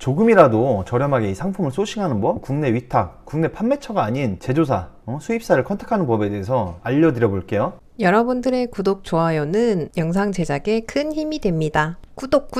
조금이라도 저렴하게 이 상품을 소싱하는 법, 국내 위탁, 국내 판매처가 아닌 제조사, 수입사를 컨택하는 법에 대해서 알려드려 볼게요. 여러분들의 구독, 좋아요는 영상 제작에 큰 힘이 됩니다. 구독!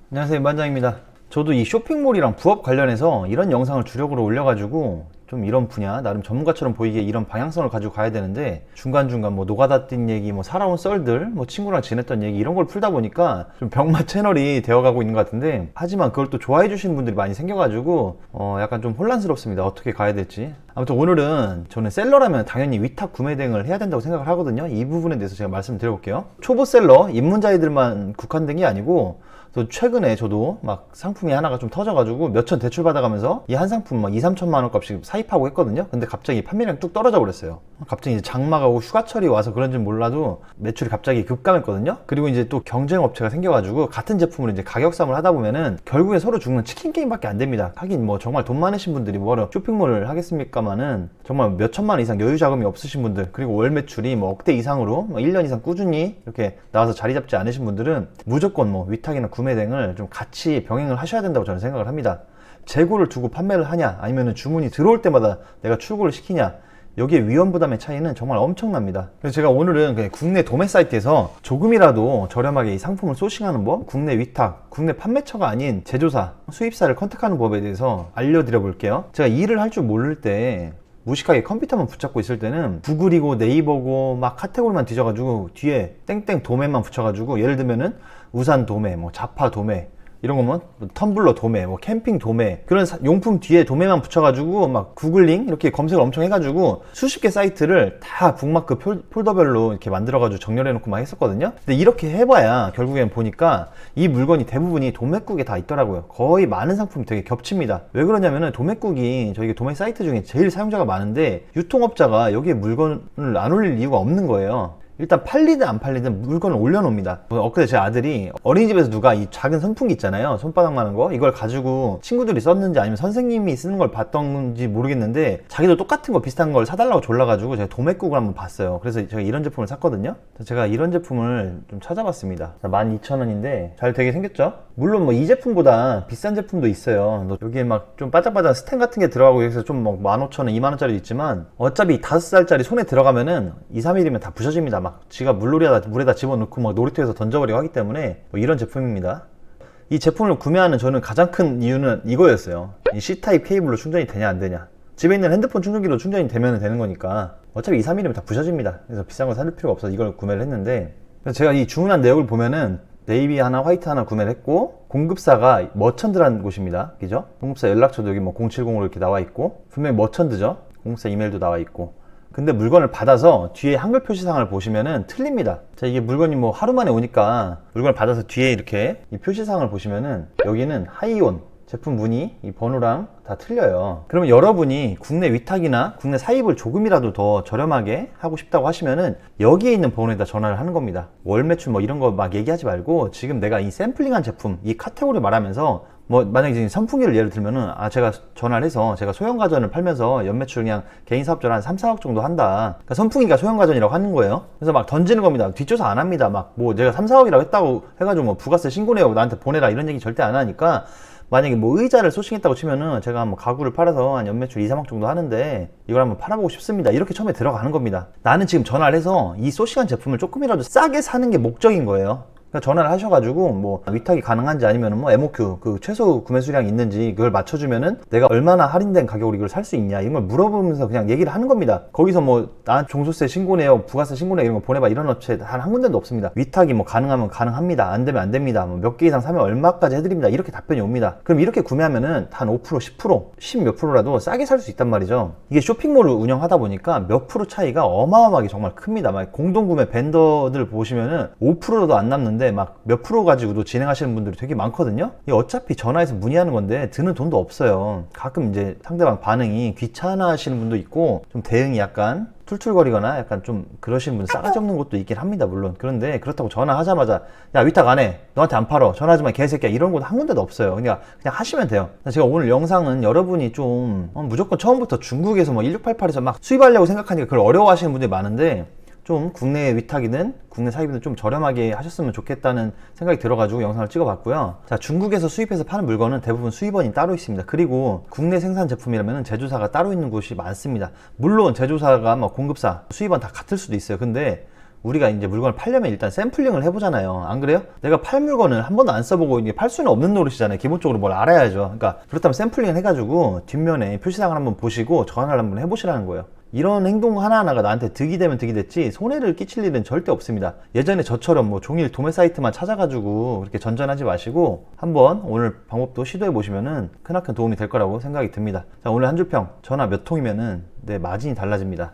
안녕하세요, 임반장입니다. 저도 이 쇼핑몰이랑 부업 관련해서 이런 영상을 주력으로 올려가지고 좀 이런 분야, 나름 전문가처럼 보이게 이런 방향성을 가지고 가야 되는데 중간중간 뭐 노가다 뛴 얘기, 뭐 살아온 썰들, 뭐 친구랑 지냈던 얘기 이런 걸 풀다 보니까 좀 병맛 채널이 되어가고 있는 것 같은데, 하지만 그걸 또 좋아해 주시는 분들이 많이 생겨가지고 약간 좀 혼란스럽습니다. 어떻게 가야 될지. 아무튼 오늘은 저는 셀러라면 당연히 위탁 구매 대행을 해야 된다고 생각을 하거든요. 이 부분에 대해서 제가 말씀을 드려볼게요. 초보 셀러, 입문자들만 국한된 게 아니고 또 최근에 저도 막 상품이 하나가 좀 터져가지고 몇천 대출 받아가면서 이 한 상품 막 2, 3천만 원 값씩 사입하고 했거든요. 근데 갑자기 판매량이 뚝 떨어져 버렸어요. 갑자기 이제 장마가 오고 휴가철이 와서 그런지 몰라도 매출이 갑자기 급감했거든요. 그리고 이제 또 경쟁 업체가 생겨가지고 같은 제품을 이제 가격 싸움을 하다 보면은 결국에 서로 죽는 치킨 게임밖에 안 됩니다. 하긴 뭐 정말 돈 많으신 분들이 뭐하러 쇼핑몰을 하겠습니까마는 정말 몇 천만 원 이상 여유 자금이 없으신 분들, 그리고 월 매출이 뭐 억대 이상으로 뭐 1년 이상 꾸준히 이렇게 나와서 자리 잡지 않으신 분들은 무조건 뭐 위탁이나 구매 대행을 좀 같이 병행을 하셔야 된다고 저는 생각을 합니다. 재고를 두고 판매를 하냐, 아니면 주문이 들어올 때마다 내가 출고를 시키냐, 여기에 위험 부담의 차이는 정말 엄청납니다. 그래서 제가 오늘은 그냥 국내 도매 사이트에서 조금이라도 저렴하게 이 상품을 소싱하는 법, 국내 위탁, 국내 판매처가 아닌 제조사, 수입사를 컨택하는 법에 대해서 알려드려 볼게요. 제가 일을 할 줄 모를 때 무식하게 컴퓨터만 붙잡고 있을 때는 구글이고 네이버고 막 카테고리만 뒤져가지고 뒤에 땡땡 도매만 붙여가지고, 예를 들면은 우산 도매, 뭐 자파 도매, 이런 거면 텀블러 도매, 뭐 캠핑 도매, 그런 용품 뒤에 도매만 붙여가지고 막 구글링 이렇게 검색을 엄청 해가지고 수십 개 사이트를 다 북마크 폴더별로 이렇게 만들어가지고 정렬해놓고 막 했었거든요. 근데 이렇게 해봐야 결국엔 보니까 이 물건이 대부분이 도매국에 다 있더라고요. 거의 많은 상품이 되게 겹칩니다. 왜 그러냐면은 도매국이 저희 도매 사이트 중에 제일 사용자가 많은데 유통업자가 여기에 물건을 안 올릴 이유가 없는 거예요. 일단 팔리든 안 팔리든 물건을 올려놓습니다. 엊그제 제 아들이 어린이집에서 누가 이 작은 선풍기 있잖아요, 손바닥만한 거, 이걸 가지고 친구들이 썼는지 아니면 선생님이 쓰는 걸 봤던지 모르겠는데 자기도 똑같은 거 비슷한 걸 사달라고 졸라가지고 제가 도매국을 한번 봤어요. 그래서 제가 이런 제품을 샀거든요. 제가 이런 제품을 좀 찾아봤습니다. 12,000원인데 잘 되게 생겼죠? 물론 뭐 이 제품보다 비싼 제품도 있어요. 여기에 막 좀 바짝바짝 스텐 같은 게 들어가고 여기서 좀 뭐 15,000원, 2만원짜리 있지만 어차피 5살짜리 손에 들어가면은 2, 3일이면 다 부서집니다. 막 지가 물에다 집어넣고 막 놀이터에서 던져버리고 하기 때문에 뭐 이런 제품입니다. 이 제품을 구매하는 저는 가장 큰 이유는 이거였어요. 이 C타입 케이블로 충전이 되냐 안 되냐. 집에 있는 핸드폰 충전기로 충전이 되면 되는 거니까 어차피 2, 3일이면 다 부서집니다. 그래서 비싼 거 살 필요가 없어서 이걸 구매를 했는데, 그래서 제가 이 주문한 내역을 보면은 네이비 하나, 화이트 하나 구매를 했고, 공급사가 머천드라는 곳입니다. 그죠? 공급사 연락처도 여기 뭐 070으로 이렇게 나와 있고, 분명히 머천드죠? 공급사 이메일도 나와 있고. 근데 물건을 받아서 뒤에 한글 표시상을 보시면은 틀립니다. 자, 이게 물건이 뭐 하루 만에 오니까 물건을 받아서 뒤에 이렇게 이 표시상을 보시면은 여기는 하이온 제품 문의 이 번호랑 다 틀려요. 그러면 여러분이 국내 위탁이나 국내 사입을 조금이라도 더 저렴하게 하고 싶다고 하시면은 여기에 있는 번호에다 전화를 하는 겁니다. 월 매출 뭐 이런 거 막 얘기하지 말고 지금 내가 이 샘플링한 제품, 이 카테고리 말하면서 뭐 만약에 지금 선풍기를 예를 들면은 제가 전화를 해서 제가 소형가전을 팔면서 연매출 그냥 개인 사업자로 한 3, 4억 정도 한다. 그러니까 선풍기가 소형가전이라고 하는 거예요. 그래서 막 던지는 겁니다. 뒷조사 안 합니다. 막 뭐 제가 3, 4억이라고 했다고 해가지고 뭐 부가세 신고내고 나한테 보내라 이런 얘기 절대 안 하니까, 만약에 뭐 의자를 소싱했다고 치면은 제가 뭐 가구를 팔아서 한 연매출 2, 3억 정도 하는데 이걸 한번 팔아보고 싶습니다. 이렇게 처음에 들어가는 겁니다. 나는 지금 전화를 해서 이 소싱한 제품을 조금이라도 싸게 사는 게 목적인 거예요. 전화를 하셔가지고 뭐 위탁이 가능한지 아니면은 뭐 MOQ 그 최소 구매 수량이 있는지 그걸 맞춰주면은 내가 얼마나 할인된 가격으로 이걸 살 수 있냐 이런 걸 물어보면서 그냥 얘기를 하는 겁니다. 거기서 뭐 나 종소세 신고내요, 부가세 신고내 이런 거 보내봐 이런 업체 단 한 군데도 없습니다. 위탁이 뭐 가능하면 가능합니다, 안 되면 안 됩니다, 뭐 몇 개 이상 사면 얼마까지 해드립니다 이렇게 답변이 옵니다. 그럼 이렇게 구매하면은 한 5%, 10%, 10 몇 프로라도 싸게 살 수 있단 말이죠. 이게 쇼핑몰을 운영하다 보니까 몇 프로 차이가 어마어마하게 정말 큽니다. 막 공동구매 벤더들 보시면은 5%도 안 남는데 막 몇 프로 가지고도 진행하시는 분들이 되게 많거든요. 이게 어차피 전화해서 문의하는 건데 드는 돈도 없어요. 가끔 이제 상대방 반응이 귀찮아 하시는 분도 있고 좀 대응이 약간 툴툴거리거나 약간 좀 그러시는 분 싸가지 없는 것도 있긴 합니다, 물론. 그런데 그렇다고 전화하자마자 야 위탁 안 해, 너한테 안 팔어, 전화하지 마 개새끼야, 이런 곳 한 군데도 없어요. 그냥 하시면 돼요. 제가 오늘 영상은 여러분이 좀 무조건 처음부터 중국에서 뭐 1688에서 막 수입하려고 생각하니까 그걸 어려워하시는 분들이 많은데, 좀 국내 위탁이든 국내 사입이든 좀 저렴하게 하셨으면 좋겠다는 생각이 들어가지고 영상을 찍어봤고요. 자, 중국에서 수입해서 파는 물건은 대부분 수입원이 따로 있습니다. 그리고 국내 생산 제품이라면 제조사가 따로 있는 곳이 많습니다. 물론 제조사가 뭐 공급사, 수입원 다 같을 수도 있어요. 근데 우리가 이제 물건을 팔려면 일단 샘플링을 해보잖아요. 안 그래요? 내가 팔 물건을 한 번도 안 써보고 이게 팔 수는 없는 노릇이잖아요. 기본적으로 뭘 알아야죠. 그러니까 그렇다면 샘플링을 해가지고 뒷면에 표시상을 한번 보시고 전화를 한번 해보시라는 거예요. 이런 행동 하나하나가 나한테 득이 되면 득이 됐지 손해를 끼칠 일은 절대 없습니다. 예전에 저처럼 뭐 종일 도매 사이트만 찾아가지고 그렇게 전전하지 마시고 한번 오늘 방법도 시도해 보시면은 크나큰 도움이 될 거라고 생각이 듭니다. 자, 오늘 한 줄평 전화 몇 통이면은 내 마진이 달라집니다.